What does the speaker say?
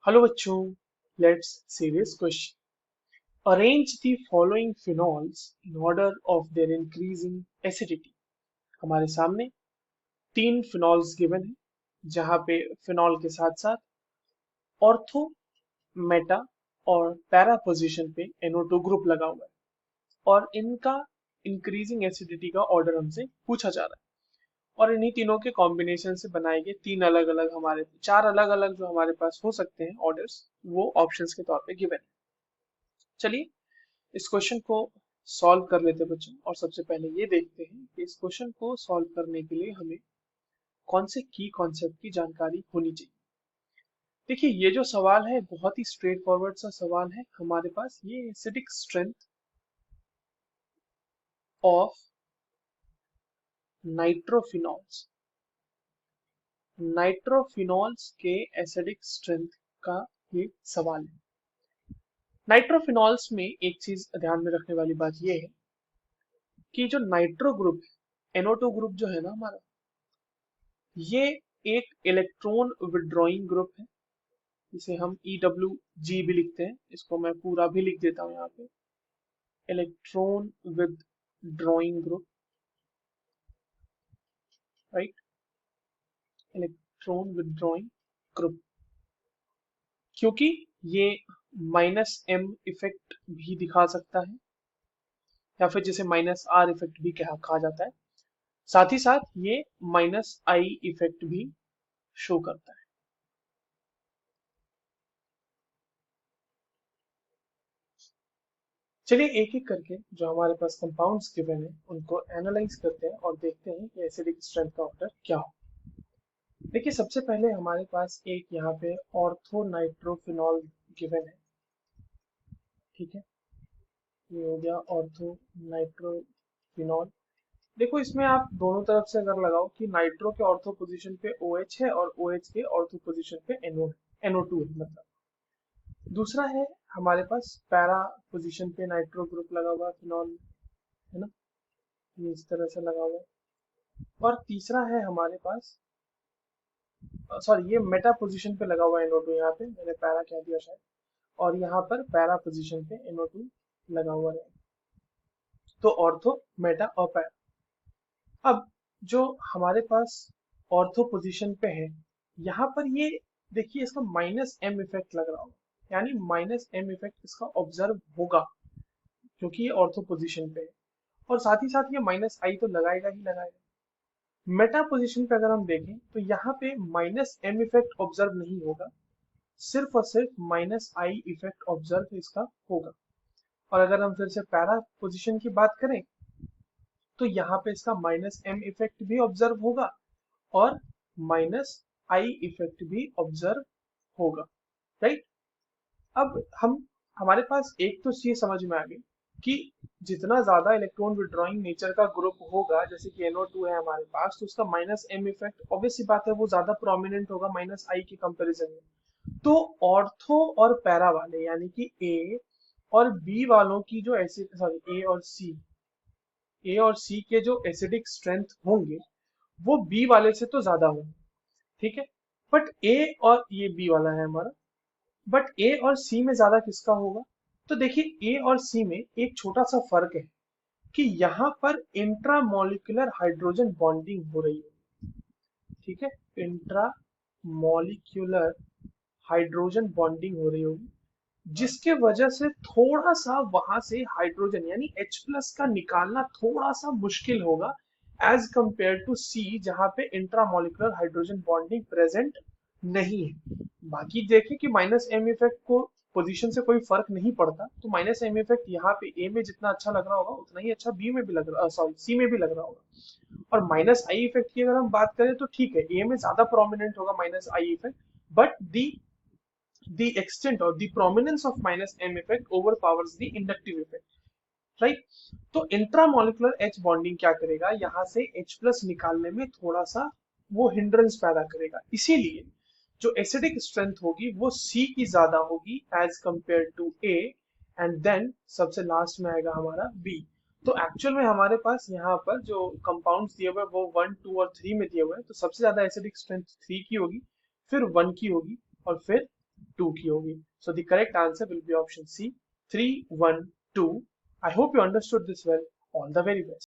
Hello बच्चों, let's see this question. Arrange the following phenols in order of their increasing acidity. हमारे सामने तीन phenols given है जहां पे फिनॉल के साथ साथ ऑर्थो, मेटा और पैरा पोजीशन पे NO2 ग्रुप लगा हुआ है और इनका इंक्रीजिंग एसिडिटी का ऑर्डर हमसे पूछा जा रहा है। और इन्हीं तीनों के कॉम्बिनेशन से बनाए गए तीन अलग अलग हमारे चार अलग अलग जो हमारे पास हो सकते हैं ऑर्डर्स, वो ऑप्शंस के तौर पे गिवन है। चलिए इस क्वेश्चन को सॉल्व कर लेते हैं बच्चों, और सबसे पहले ये देखते हैं कि इस क्वेश्चन को सॉल्व करने के लिए हमें कौन से की कॉन्सेप्ट की जानकारी होनी चाहिए। देखिए, ये जो सवाल है बहुत ही स्ट्रेट फॉरवर्ड सा सवाल है। हमारे पास ये एसिडिक स्ट्रेंथ ऑफ नाइट्रोफिनॉल्स नाइट्रोफिनॉल्स के एसिडिक स्ट्रेंथ का ये सवाल है। नाइट्रोफिनॉल्स में एक चीज ध्यान में रखने वाली बात ये है कि जो नाइट्रो ग्रुप है, NO2 ग्रुप जो है ना हमारा, ये एक इलेक्ट्रॉन विड्रॉइंग ग्रुप है जिसे हम EWG भी लिखते हैं। इसको मैं पूरा भी लिख देता हूँ यहाँ पे, electron withdrawing group, right, electron withdrawing group. क्योंकि ये -M इफेक्ट भी दिखा सकता है या फिर जिसे -R इफेक्ट भी कहा जाता है। साथ ही साथ ये -I इफेक्ट भी शो करता है। चलिए एक एक करके जो हमारे पास कंपाउंड्स गिवन है उनको एनालाइज करते हैं और देखते हैं कि एसिडिक स्ट्रेंथ का ऑर्डर क्या हो। देखिए, सबसे पहले हमारे पास एक यहाँ पे ऑर्थो नाइट्रोफिनॉल गिवन है। ठीक है, ये हो गया ऑर्थो नाइट्रोफिनॉल। देखो, इसमें आप दोनों तरफ से अगर लगाओ कि नाइट्रो के ऑर्थो पोजीशन पे OH है और OH के ऑर्थो पोजीशन पे NO2 है। मतलब दूसरा है हमारे पास पैरा पोजीशन पे नाइट्रो ग्रुप लगा हुआ फिनॉल, है ना, ये इस तरह से लगा हुआ है। और तीसरा है हमारे पास, सॉरी, ये मेटा पोजीशन पे लगा हुआ है NO2, यहाँ पे मैंने पैरा कह दिया शायद, और यहाँ पर पैरा पोजीशन पे NO2 लगा हुआ है। तो ऑर्थो, मेटा और पैरा। अब जो हमारे पास ऑर्थो पोजीशन पे है, यहाँ पर ये देखिए, इसका -M इफेक्ट लग रहा होगा, यानी -M इफेक्ट इसका ऑब्जर्व होगा क्योंकि ये ऑर्थो पोजीशन पे है। और साथ ही साथ ये -I तो लगाएगा ही लगाएगा। मेटा पोजीशन पे अगर हम देखें तो यहाँ पे -M इफेक्ट ऑब्जर्व नहीं होगा, सिर्फ और सिर्फ -I इफेक्ट ऑब्जर्व इसका होगा। और अगर हम फिर से पैरा पोजीशन की बात करें तो यहाँ पे इसका -M इफेक्ट भी ऑब्जर्व होगा और -I इफेक्ट भी ऑब्जर्व होगा, राइट। अब हम हमारे पास एक तो ये समझ में आ गई कि जितना ज्यादा इलेक्ट्रॉन विड्रॉइंग नेचर का ग्रुप होगा, जैसे कि NO2 है हमारे पास, तो उसका -M इफेक्ट ऑब्वियस सी बात है वो ज्यादा प्रोमिनेंट होगा -I के कंपैरिजन में। तो ऑर्थो और पैरा वाले यानी कि A और B वालों की जो एसिड, सॉरी, A और C के जो एसिडिक स्ट्रेंथ होंगे वो B वाले से तो ज्यादा होंगे। ठीक है, बट A और ये B वाला है हमारा, बट A और C में ज्यादा किसका होगा? तो देखिए, A और C में एक छोटा सा फर्क है कि यहाँ पर इंट्रामोलिकुलर हाइड्रोजन बॉन्डिंग हो रही है। ठीक है, इंट्रामोलिकुलर हाइड्रोजन बॉन्डिंग हो रही होगी, जिसके वजह से थोड़ा सा वहां से हाइड्रोजन यानी H+ का निकालना थोड़ा सा मुश्किल होगा एज कंपेयर टू C, जहां पे इंट्रामोलिकुलर हाइड्रोजन बॉन्डिंग प्रेजेंट नहीं है। बाकी देखें कि -M इफेक्ट को पोजीशन से कोई फर्क नहीं पड़ता, तो -M इफेक्ट यहाँ पे A में जितना अच्छा लग रहा होगा उतना ही अच्छा B में भी लग रहा, सॉरी, C में भी लग रहा होगा। और -I इफेक्ट की अगर हम बात करें तो ठीक है, A में ज्यादा प्रोमिनेंट होगा -I effect, but the extent or the prominence of -M effect overpowers the inductive effect, right. तो इंट्रामोलिकुलर H बॉन्डिंग क्या करेगा, यहाँ से H+ निकालने में थोड़ा सा वो हिंड्रेंस पैदा करेगा। इसीलिए जो एसिडिक स्ट्रेंथ होगी वो C की ज्यादा होगी as compare to A, and then सबसे लास्ट में आएगा हमारा B। तो एक्चुअल में हमारे पास यहाँ पर जो कंपाउंड्स दिए हुए वो 1, 2 और 3 में दिए हुए हैं, तो सबसे ज्यादा एसिडिक स्ट्रेंथ 3 की होगी, फिर 1 की होगी और फिर 2 की होगी। So the correct answer will be option C 3 1 2। I hope you understood this well. All the very best.